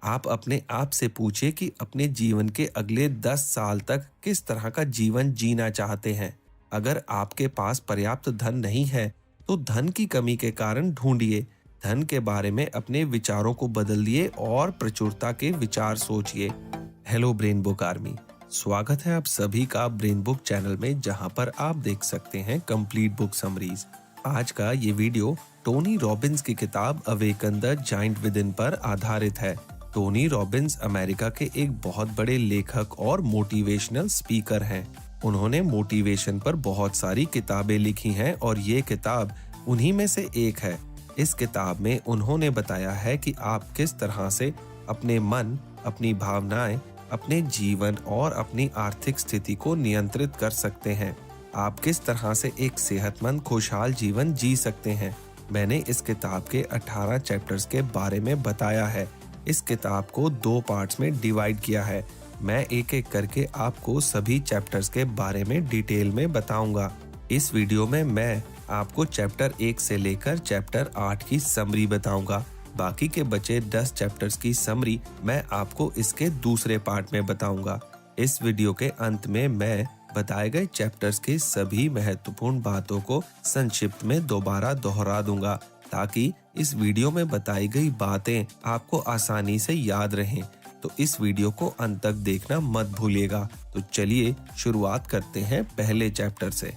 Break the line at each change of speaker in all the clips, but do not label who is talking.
आप अपने आप से पूछिए कि अपने जीवन के अगले 10 साल तक किस तरह का जीवन जीना चाहते हैं। अगर आपके पास पर्याप्त धन नहीं है, तो धन की कमी के कारण ढूंढिए। धन के बारे में अपने विचारों को बदलिए और प्रचुरता के विचार सोचिए। हेलो ब्रेन बुक आर्मी, स्वागत है आप सभी का ब्रेन बुक चैनल में, जहां पर आप देख सकते हैं कंप्लीट बुक समरीज। आज का ये वीडियो टोनी रॉबिन्स की किताब awaken the giant with in पर आधारित है। टोनी रॉबिन्स अमेरिका के एक बहुत बड़े लेखक और मोटिवेशनल स्पीकर हैं। उन्होंने मोटिवेशन पर बहुत सारी किताबें लिखी हैं और ये किताब उन्हीं में से एक है। इस किताब में उन्होंने बताया है कि आप किस तरह से अपने मन, अपनी भावनाएं, अपने जीवन और अपनी आर्थिक स्थिति को नियंत्रित कर सकते हैं। आप किस तरह से एक सेहतमंद, खुशहाल जीवन जी सकते हैं। मैंने इस किताब के 18 चैप्टर्स के बारे में बताया है। इस किताब को 2 पार्ट्स में डिवाइड किया है। मैं एक एक करके आपको सभी चैप्टर्स के बारे में डिटेल में बताऊंगा। इस वीडियो में मैं आपको चैप्टर 1 से लेकर चैप्टर 8 की समरी बताऊंगा। बाकी के बचे 10 चैप्टर्स की समरी मैं आपको इसके दूसरे पार्ट में बताऊंगा। इस वीडियो के अंत में मैं बताए गए चैप्टर्स की सभी महत्वपूर्ण बातों को संक्षिप्त में दोबारा दोहरा दूंगा, ताकि इस वीडियो में बताई गई बातें आपको आसानी से याद रहें। तो इस वीडियो को अंत तक देखना मत भूलिएगा। तो चलिए शुरुआत करते हैं पहले चैप्टर से।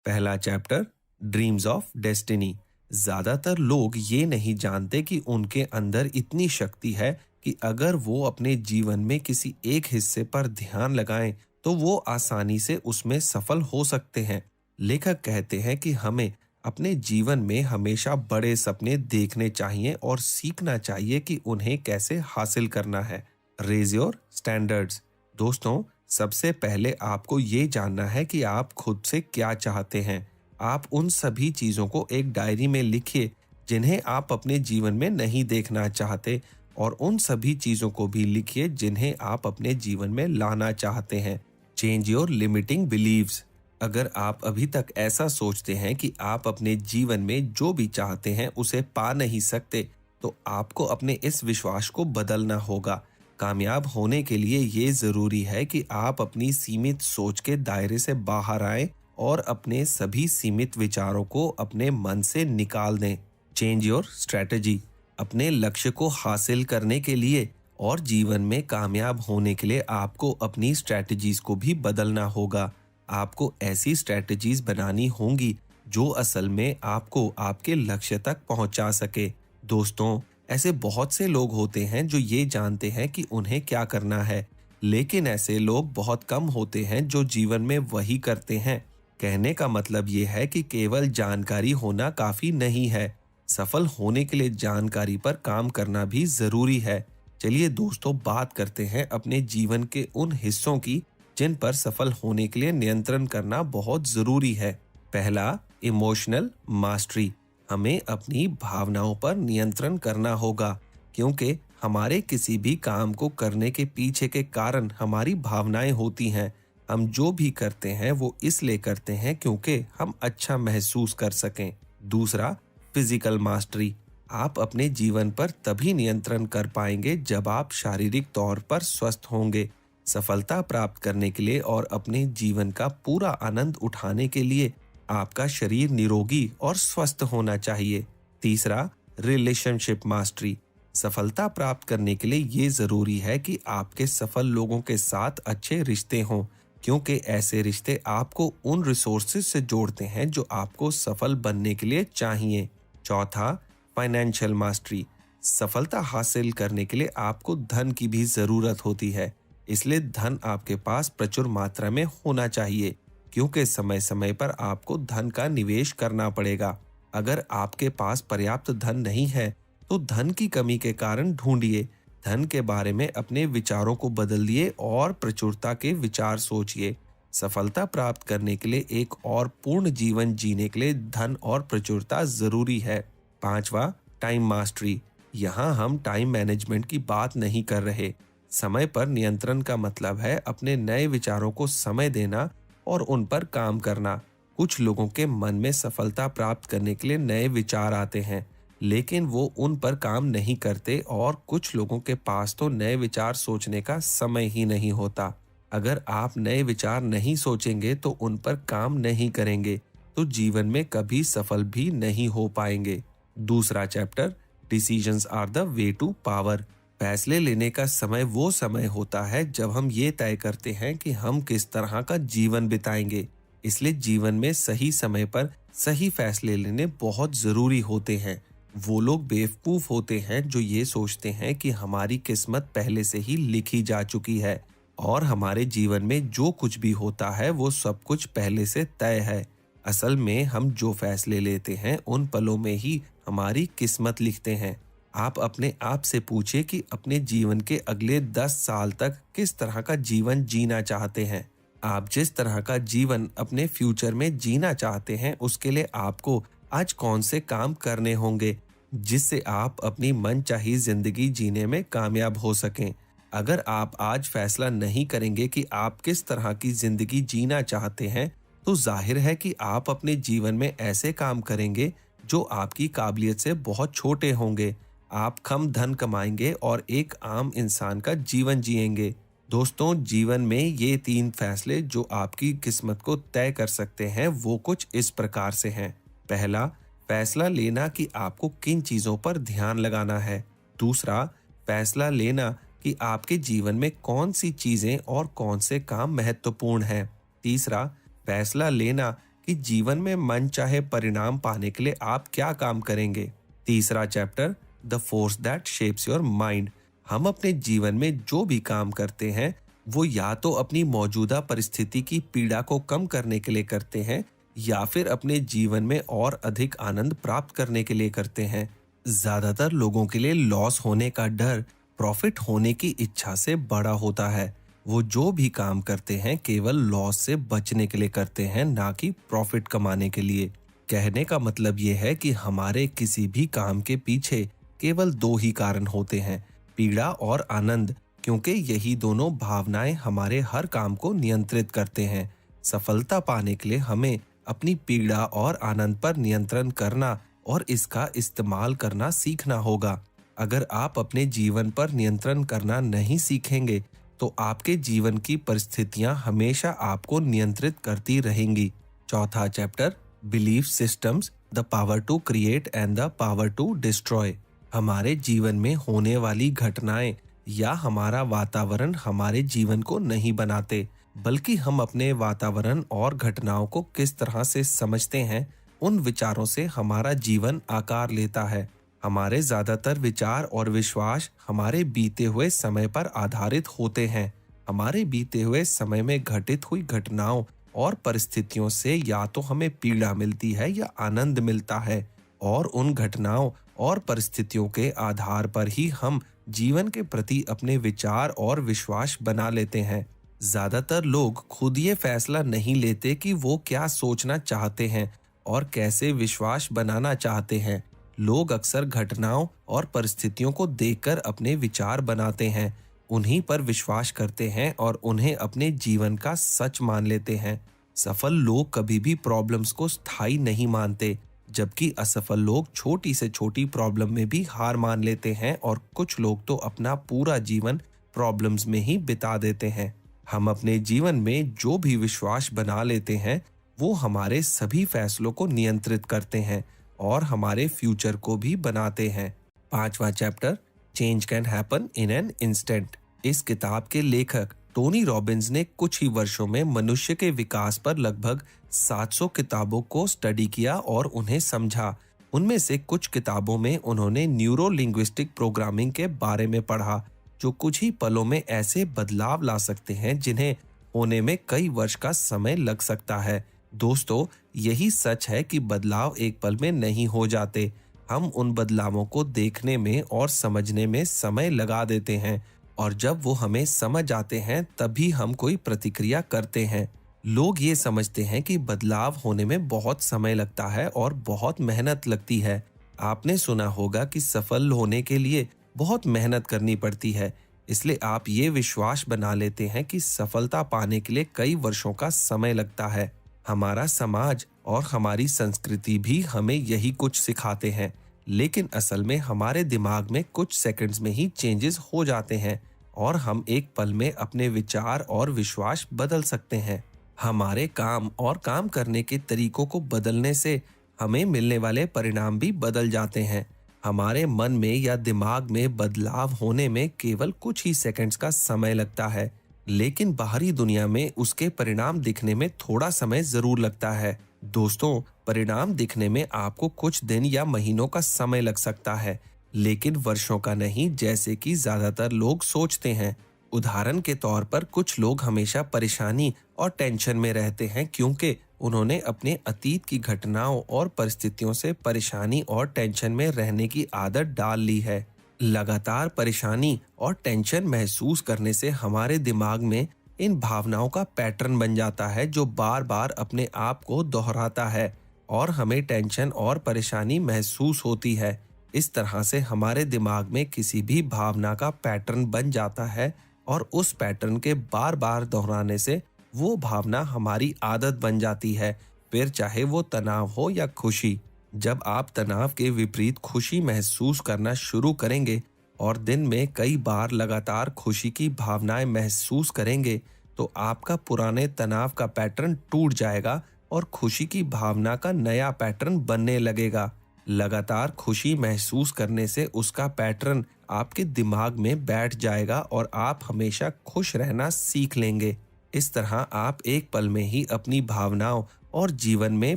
पहला चैप्टर, ड्रीम्स ऑफ डेस्टिनी। ज्यादातर लोग ये नहीं जानते कि उनके अंदर इतनी शक्ति है कि अगर वो अपने जीवन में किसी एक हिस्से पर ध्यान लगाएं तो वो आसानी से उसमें सफल हो सकते हैं। लेखक कहते हैं कि हमें अपने जीवन में हमेशा बड़े सपने देखने चाहिए और सीखना चाहिए कि उन्हें कैसे हासिल करना है। Raise your standards. दोस्तों, सबसे पहले आपको ये जानना है कि आप खुद से क्या चाहते हैं। आप उन सभी चीजों को एक डायरी में लिखिए जिन्हें आप अपने जीवन में नहीं देखना चाहते, और उन सभी चीजों को भी लिखिए जिन्हें आप अपने जीवन में लाना चाहते हैं। Change your limiting beliefs. अगर आप अभी तक ऐसा सोचते हैं कि आप अपने जीवन में जो भी चाहते हैं उसे पा नहीं सकते, तो आपको अपने इस विश्वास को बदलना होगा। कामयाब होने के लिए ये जरूरी है कि आप अपनी सीमित सोच के दायरे से बाहर आएं और अपने सभी सीमित विचारों को अपने मन से निकाल दें। Change your strategy. अपने लक्ष्य को हासिल करने के लिए और जीवन में कामयाब होने के लिए आपको अपनी स्ट्रेटजीज को भी बदलना होगा। आपको ऐसी स्ट्रेटजीज बनानी होंगी जो असल में आपको आपके लक्ष्य तक पहुंचा सके। दोस्तों, ऐसे बहुत से लोग होते हैं जो ये जानते हैं कि उन्हें क्या करना है, लेकिन ऐसे लोग बहुत कम होते हैं जो जीवन में वही करते हैं। कहने का मतलब ये है कि केवल जानकारी होना काफी नहीं है, सफल होने के लिए जानकारी पर काम करना भी जरूरी है। चलिए दोस्तों, बात करते हैं अपने जीवन के उन हिस्सों की जिन पर सफल होने के लिए नियंत्रण करना बहुत जरूरी है। पहला, इमोशनल मास्टरी। हमें अपनी भावनाओं पर नियंत्रण करना होगा, क्योंकि हमारे किसी भी काम को करने के पीछे के कारण हमारी भावनाएं होती हैं। हम जो भी करते हैं वो इसलिए करते हैं क्योंकि हम अच्छा महसूस कर सकें। दूसरा, फिजिकल मास्टरी। आप अपने जीवन पर तभी नियंत्रण कर पाएंगे जब आप शारीरिक तौर पर स्वस्थ होंगे। सफलता प्राप्त करने के लिए और अपने जीवन का पूरा आनंद उठाने के लिए आपका शरीर निरोगी और स्वस्थ होना चाहिए। तीसरा, रिलेशनशिप मास्टरी। सफलता प्राप्त करने के लिए ये जरूरी है कि आपके सफल लोगों के साथ अच्छे रिश्ते हों, क्योंकि ऐसे रिश्ते आपको उन रिसोर्सेज से जोड़ते हैं जो आपको सफल बनने के लिए चाहिए। चौथा, फाइनेंशियल मास्टरी। सफलता हासिल करने के लिए आपको धन की भी जरूरत होती है, इसलिए धन आपके पास प्रचुर मात्रा में होना चाहिए, क्योंकि समय समय पर आपको धन का निवेश करना पड़ेगा। अगर आपके पास पर्याप्त धन नहीं है, तो धन की कमी के कारण ढूंढिए। धन के बारे में अपने विचारों को बदलिए और प्रचुरता के विचार सोचिए। सफलता प्राप्त करने के लिए एक और पूर्ण जीवन जीने के लिए धन और प्रचुरता जरूरी है। पांचवा, टाइम मास्टरी। यहाँ हम टाइम मैनेजमेंट की बात नहीं कर रहे। समय पर नियंत्रण का मतलब है अपने नए विचारों को समय देना और उन पर काम करना। कुछ लोगों के मन में सफलता प्राप्त करने के लिए नए विचार आते हैं, लेकिन वो उन पर काम नहीं करते, और कुछ लोगों के पास तो नए विचार सोचने का समय ही नहीं होता। अगर आप नए विचार नहीं सोचेंगे तो उन पर काम नहीं करेंगे, तो जीवन में कभी सफल भी नहीं हो पाएंगे। दूसरा chapter, decisions are the way to power. फैसले लेने का समय वो समय होता है जब हम ये तय करते हैं कि हम किस तरह का जीवन बिताएंगे। इसलिए जीवन में सही समय पर सही फैसले लेने बहुत जरूरी होते हैं। वो लोग बेवकूफ होते हैं जो ये सोचते हैं कि हमारी किस्मत पहले से ही लिखी जा चुकी है और हमारे जीवन में जो कुछ भी होता है वो सब कुछ पहले से तय है। असल में हम जो फैसले लेते हैं उन पलों में ही हमारी किस्मत लिखते हैं। आप अपने आप से पूछिए कि अपने जीवन के अगले 10 साल तक किस तरह का जीवन जीना चाहते हैं। आप जिस तरह का जीवन अपने फ्यूचर में जीना चाहते हैं उसके लिए आपको आज कौन से काम करने होंगे जिससे आप अपनी मनचाही जिंदगी जीने में कामयाब हो सकें। अगर आप आज फैसला नहीं करेंगे कि आप किस तरह की जिंदगी जीना चाहते हैं, तो जाहिर है कि आप अपने जीवन में ऐसे काम करेंगे जो आपकी काबिलियत से बहुत छोटे होंगे। आप कम धन कमाएंगे और एक आम इंसान का जीवन जिएंगे। दोस्तों, जीवन में ये 3 फैसले जो आपकी किस्मत को तय कर सकते हैं वो कुछ इस प्रकार से हैं। पहला, फैसला लेना कि आपको किन चीजों पर ध्यान लगाना है। दूसरा, फैसला लेना कि आपके जीवन में कौन सी चीजें और कौन से काम महत्वपूर्ण हैं। तीसरा, फैसला लेना कि जीवन में मन चाहे परिणाम पाने के लिए आप क्या काम करेंगे। तीसरा chapter, the force that shapes your mind. हम अपने जीवन में जो भी काम करते हैं वो या तो अपनी मौजूदा परिस्थिति की पीड़ा को कम करने के लिए करते हैं या फिर अपने जीवन में और अधिक आनंद प्राप्त करने के लिए करते हैं। ज्यादातर लोगों के लिए लॉस होने का डर प्रॉफिट होने की इच्छा से बड़ा होता है। वो जो भी काम करते हैं केवल लॉस से बचने के लिए करते हैं, ना कि प्रॉफिट कमाने के लिए। कहने का मतलब ये है कि हमारे किसी भी काम के पीछे केवल 2 ही कारण होते हैं, पीड़ा और आनंद, क्योंकि यही दोनों भावनाएं हमारे हर काम को नियंत्रित करते हैं। सफलता पाने के लिए हमें अपनी पीड़ा और आनंद पर नियंत्रण करना और इसका इस्तेमाल करना सीखना होगा। अगर आप अपने जीवन पर नियंत्रण करना नहीं सीखेंगे तो आपके जीवन की परिस्थितियां हमेशा आपको नियंत्रित करती रहेंगी। चौथा chapter, belief systems, the power to create and the power to destroy. हमारे जीवन में होने वाली घटनाएं या हमारा वातावरण हमारे जीवन को नहीं बनाते, बल्कि हम अपने वातावरण और घटनाओं को किस तरह से समझते हैं उन विचारों से हमारा जीवन आकार लेता है। हमारे ज्यादातर विचार और विश्वास हमारे बीते हुए समय पर आधारित होते हैं। हमारे बीते हुए समय में घटित हुई घटनाओं और परिस्थितियों से या तो हमें पीड़ा मिलती है या आनंद मिलता है, और उन घटनाओं और परिस्थितियों के आधार पर ही हम जीवन के प्रति अपने विचार और विश्वास बना लेते हैं। ज्यादातर लोग खुद ये फैसला नहीं लेते कि वो क्या सोचना चाहते हैं और कैसे विश्वास बनाना चाहते हैं। लोग अक्सर घटनाओं और परिस्थितियों को देखकर अपने विचार बनाते हैं, उन्हीं पर विश्वास करते हैं और उन्हें अपने जीवन का सच मान लेते हैं। सफल लोग कभी भी प्रॉब्लम्स को स्थायी नहीं मानते, जबकि असफल लोग छोटी से छोटी प्रॉब्लम में भी हार मान लेते हैं, और कुछ लोग तो अपना पूरा जीवन प्रॉब्लम्स में ही बिता देते हैं। हम अपने जीवन में जो भी विश्वास बना लेते हैं वो हमारे सभी फैसलों को नियंत्रित करते हैं और हमारे फ्यूचर को भी बनाते हैं। 5वां chapter, change can happen in an instant. इस किताब के लेखक टोनी रॉबिन्स ने कुछ ही वर्षों में मनुष्य के विकास पर लगभग 700 किताबों को स्टडी किया और उन्हें समझा। उनमें से कुछ किताबों में उन्होंने न्यूरो लिंग्विस्टिक प्रोग्रामिंग के बारे में पढ़ा, जो कुछ ही पलों में ऐसे बदलाव ला सकते हैं जिन्हें होने में कई वर्ष का समय लग सकता है। दोस्तों, यही सच है कि बदलाव एक पल में नहीं हो जाते। हम उन बदलावों को देखने में और समझने में समय लगा देते हैं, और जब वो हमें समझ आते हैं तभी हम कोई प्रतिक्रिया करते हैं। लोग ये समझते हैं कि बदलाव होने में बहुत समय लगता है और बहुत मेहनत लगती है। आपने सुना होगा कि सफल होने के लिए बहुत मेहनत करनी पड़ती है, इसलिए आप ये विश्वास बना लेते हैं कि सफलता पाने के लिए कई वर्षों का समय लगता है। हमारा समाज और हमारी संस्कृति भी हमें यही कुछ सिखाते हैं, लेकिन असल में हमारे दिमाग में कुछ सेकंड्स में ही चेंजेस हो जाते हैं और हम एक पल में अपने विचार और विश्वास बदल सकते हैं। हमारे काम और काम करने के तरीकों को बदलने से हमें मिलने वाले परिणाम भी बदल जाते हैं। हमारे मन में या दिमाग में बदलाव होने में केवल कुछ ही सेकंड्स का समय लगता है, लेकिन बाहरी दुनिया में उसके परिणाम दिखने में थोड़ा समय जरूर लगता है। दोस्तों, परिणाम दिखने में आपको कुछ दिन या महीनों का समय लग सकता है, लेकिन वर्षों का नहीं, जैसे कि ज्यादातर लोग सोचते हैं। उदाहरण के तौर पर कुछ लोग हमेशा परेशानी और टेंशन में रहते हैं क्योंकि उन्होंने अपने अतीत की घटनाओं और परिस्थितियों से परेशानी और टेंशन में रहने की आदत डाल ली है। लगातार परेशानी और टेंशन महसूस करने से हमारे दिमाग में इन भावनाओं का पैटर्न बन जाता है जो बार बार अपने आप को दोहराता है और हमें टेंशन और परेशानी महसूस होती है। इस तरह से हमारे दिमाग में किसी भी भावना का पैटर्न बन जाता है और उस पैटर्न के बार बार दोहराने से वो भावना हमारी आदत बन जाती है, फिर चाहे वो तनाव हो या खुशी। जब आप तनाव के विपरीत खुशी महसूस करना शुरू करेंगे और दिन में कई बार लगातार खुशी की भावनाएं महसूस करेंगे, तो आपका पुराने तनाव का पैटर्न टूट जाएगा और खुशी की भावना का नया पैटर्न बनने लगेगा। लगातार खुशी महसूस करने से उसका पैटर्न आपके दिमाग में बैठ जाएगा और आप हमेशा खुश रहना सीख लेंगे। इस तरह आप एक पल में ही अपनी भावनाओं और जीवन में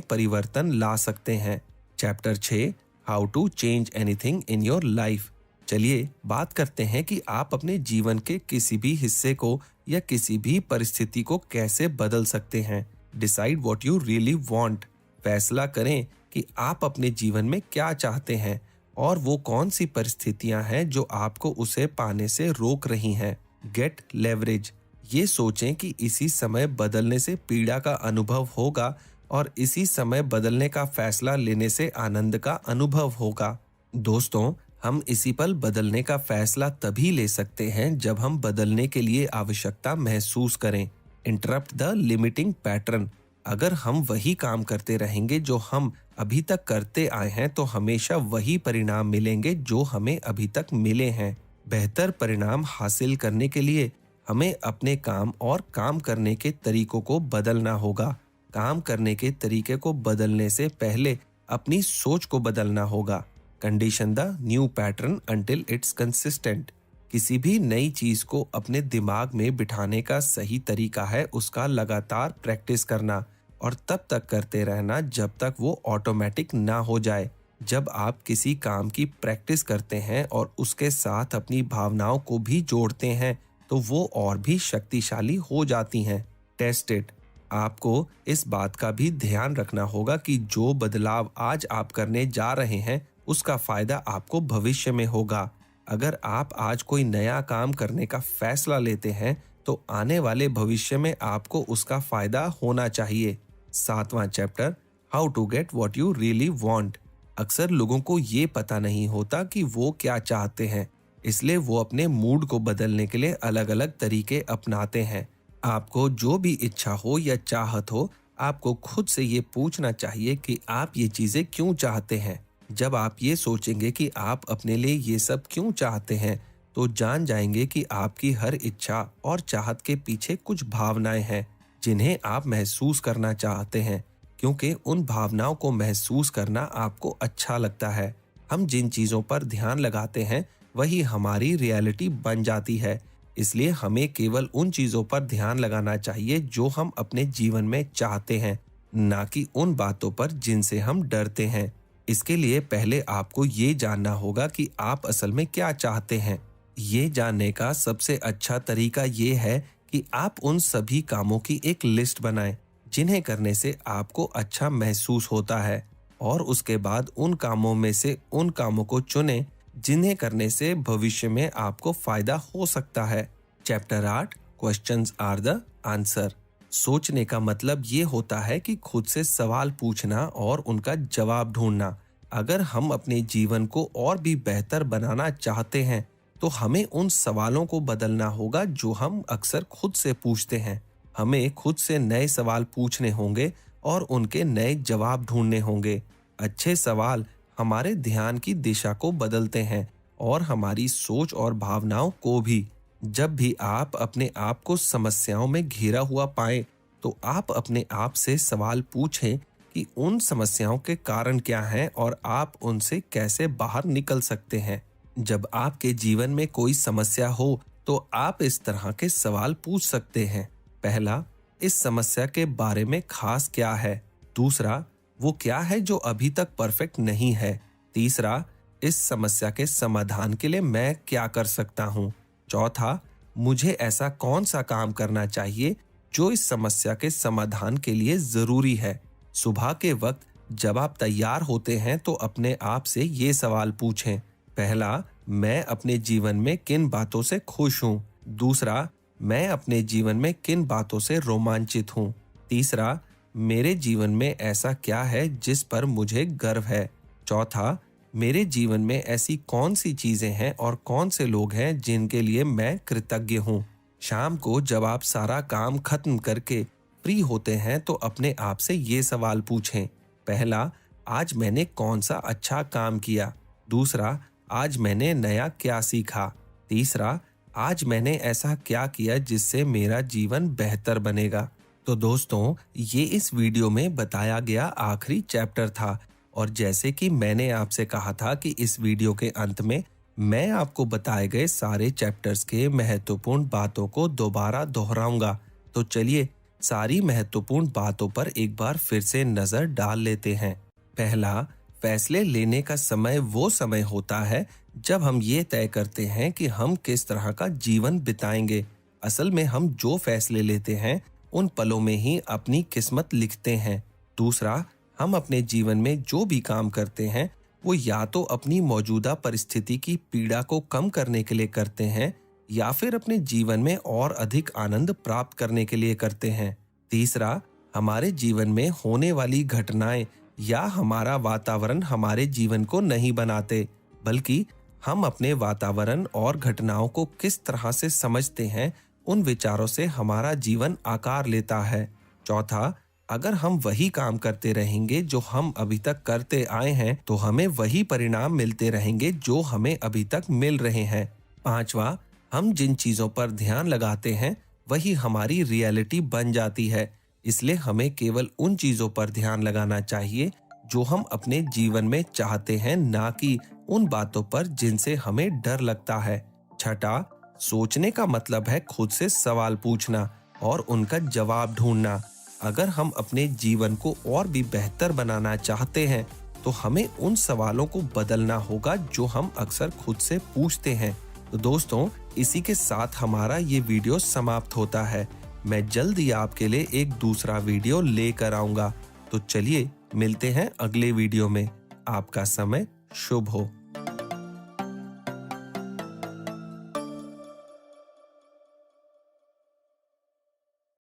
परिवर्तन ला सकते हैं। Chapter 6, how to change anything in your life. चलिए बात करते हैं कि आप अपने जीवन के किसी भी हिस्से को या किसी भी परिस्थिति को कैसे बदल सकते हैं। Decide what you really want. फैसला करें कि आप अपने जीवन में क्या चाहते हैं और वो कौन सी परिस्थितियां हैं जो आपको उसे पाने से रोक रही हैं। Get leverage. ये सोचें कि इसी समय बदलने से पीड़ा का अनुभव होगा और इसी समय बदलने का फैसला लेने से आनंद का अनुभव होगा। दोस्तों, हम इसी पल बदलने का फैसला तभी ले सकते हैं जब हम बदलने के लिए आवश्यकता महसूस करें। Interrupt the limiting pattern. अगर हम वही काम करते रहेंगे जो हम अभी तक करते आए हैं, तो हमेशा वही परिणाम मिलेंगे जो हमें अभी तक मिले हैं। बेहतर परिणाम हासिल करने के लिए हमें अपने काम और काम करने के तरीकों को बदलना होगा। काम करने के तरीके को बदलने से पहले अपनी सोच को बदलना होगा। Condition the new pattern until it's consistent. किसी भी नई चीज को अपने दिमाग में बिठाने का सही तरीका है उसका लगातार प्रैक्टिस करना और तब तक करते रहना जब तक वो ऑटोमेटिक ना हो जाए। जब आप किसी काम की प्रैक्टिस करते हैं और उसके साथ अपनी भावनाओं को भी जोड़ते हैं, तो वो और भी शक्तिशाली हो जाती हैं। Test it. आपको इस बात का भी ध्यान रखना होगा कि जो बदलाव आज आप करने जा रहे हैं उसका फायदा आपको भविष्य में होगा। अगर आप आज कोई नया काम करने का फैसला लेते हैं, तो आने वाले भविष्य में आपको उसका फायदा होना चाहिए। 7वां chapter, how to get what you really want. अक्सर लोगों को ये पता नहीं होता कि वो क्या चाहते हैं, इसलिए वो अपने मूड को बदलने के लिए अलग अलग तरीके अपनाते हैं। आपको जो भी इच्छा हो या चाहत हो, आपको खुद से ये पूछना चाहिए कि आप ये चीजें क्यों चाहते हैं। जब आप ये सोचेंगे कि आप अपने लिए ये सब क्यों चाहते हैं, तो जान जाएंगे कि आपकी हर इच्छा और चाहत के पीछे कुछ भावनाएं हैं जिन्हें आप महसूस करना चाहते हैं, क्योंकि उन भावनाओं को महसूस करना आपको अच्छा लगता है। हम जिन चीजों पर ध्यान लगाते हैं वही हमारी रियलिटी बन जाती है, इसलिए हमें केवल उन चीजों पर ध्यान लगाना चाहिए जो हम अपने जीवन में चाहते हैं, ना कि उन बातों पर जिनसे हम डरते हैं। इसके लिए पहले आपको ये जानना होगा कि आप असल में क्या चाहते हैं। ये जानने का सबसे अच्छा तरीका ये है कि आप उन सभी कामों की एक लिस्ट बनाएं जिन्हें करने से आपको अच्छा महसूस होता है, और उसके बाद उन कामों में से उन कामों को चुनें जिन्हें करने से भविष्य में आपको फायदा हो सकता है। Chapter 8, questions are the answer. सोचने का मतलब ये होता है कि खुद से सवाल पूछना और उनका जवाब ढूंढना। अगर हम अपने जीवन को और भी बेहतर बनाना चाहते हैं, तो हमें उन सवालों को बदलना होगा जो हम अक्सर खुद से पूछते हैं। हमें खुद से नए सवाल पूछने होंगे और उनके नए जवाब ढूंढने होंगे। अच्छे सवाल हमारे ध्यान की दिशा को बदलते हैं और हमारी सोच और भावनाओं को भी। जब भी आप अपने आप को समस्याओं में घिरा हुआ पाएं, तो आप अपने आप से सवाल पूछें कि उन समस्याओं के कारण क्या हैं और आप उनसे कैसे बाहर निकल सकते हैं। जब आपके जीवन में कोई समस्या हो, तो आप इस तरह के सवाल पूछ सकते हैं। पहला, इस समस्या के बारे में खास क्या है? दूसरा, वो क्या है जो अभी तक परफेक्ट नहीं है? तीसरा, इस समस्या के समाधान के लिए मैं क्या कर सकता हूँ? चौथा, मुझे ऐसा कौन सा काम करना चाहिए जो इस समस्या के समाधान के लिए जरूरी है? सुबह के वक्त जब आप तैयार होते हैं, तो अपने आप से ये सवाल पूछें। पहला, मैं अपने जीवन में किन बातों से खुश हूँ? दूसरा, मैं अपने जीवन में किन बातों से रोमांचित हूँ? तीसरा, मेरे जीवन में ऐसा क्या है जिस पर मुझे गर्व है? चौथा, मेरे जीवन में ऐसी कौन सी चीजें हैं और कौन से लोग हैं जिनके लिए मैं कृतज्ञ हूँ? शाम को जब आप सारा काम खत्म करके फ्री होते हैं, तो अपने आप से ये सवाल पूछें। पहला, आज मैंने कौन सा अच्छा काम किया? दूसरा, आज मैंने नया क्या सीखा? तीसरा, आज मैंने ऐसा क्या किया जिससे मेरा जीवन बेहतर बनेगा? तो दोस्तों, ये इस वीडियो में बताया गया आखिरी चैप्टर था, और जैसे कि मैंने आपसे कहा था कि इस वीडियो के अंत में मैं आपको बताए गए सारे चैप्टर्स के महत्वपूर्ण बातों को दोबारा दोहराऊंगा। तो चलिए सारी महत्वपूर्ण बातों पर एक बार फिर से नजर डाल लेते हैं। पहला, फैसले लेने का समय वो समय होता है जब हम ये तय करते हैं कि हम किस तरह का जीवन बिताएंगे। असल में हम जो फैसले लेते हैं, उन पलों में ही अपनी किस्मत लिखते हैं। दूसरा, हम अपने जीवन में जो भी काम करते हैं, वो या तो अपनी मौजूदा परिस्थिति की पीड़ा को कम करने के लिए करते हैं, या फिर अपने जीवन में और अधिक आनंद प्राप्त करने के लिए करते हैं। तीसरा, हमारे जीवन में होने वाली घटनाएं या हमारा वातावरण हमारे जीवन को नहीं बनाते, बल्कि हम अपने वातावरण और घटनाओं को किस तरह से समझते हैं, उन विचारों से हमारा जीवन आकार लेता है। चौथा, अगर हम वही काम करते रहेंगे जो हम अभी तक करते आए हैं, तो हमें वही परिणाम मिलते रहेंगे जो हमें अभी तक मिल रहे हैं। पांचवा, हम जिन चीजों पर ध्यान लगाते हैं, वही हमारी रियलिटी बन जाती है। इसलिए हमें केवल उन चीजों पर ध्यान लगाना चाहिए जो हम अपने जीवन में चाहते हैं, ना कि उन बातों पर जिनसे हमें डर लगता है। छठा, सोचने का मतलब है खुद से सवाल पूछना और उनका जवाब ढूंढना। अगर हम अपने जीवन को और भी बेहतर बनाना चाहते हैं, तो हमें उन सवालों को बदलना होगा जो हम अक्सर खुद से पूछते हैं। तो दोस्तों, इसी के साथ हमारा ये वीडियो समाप्त होता है। मैं जल्द ही आपके लिए एक दूसरा वीडियो लेकर आऊंगा। तो चलिए मिलते हैं अगले वीडियो में। आपका समय शुभ हो।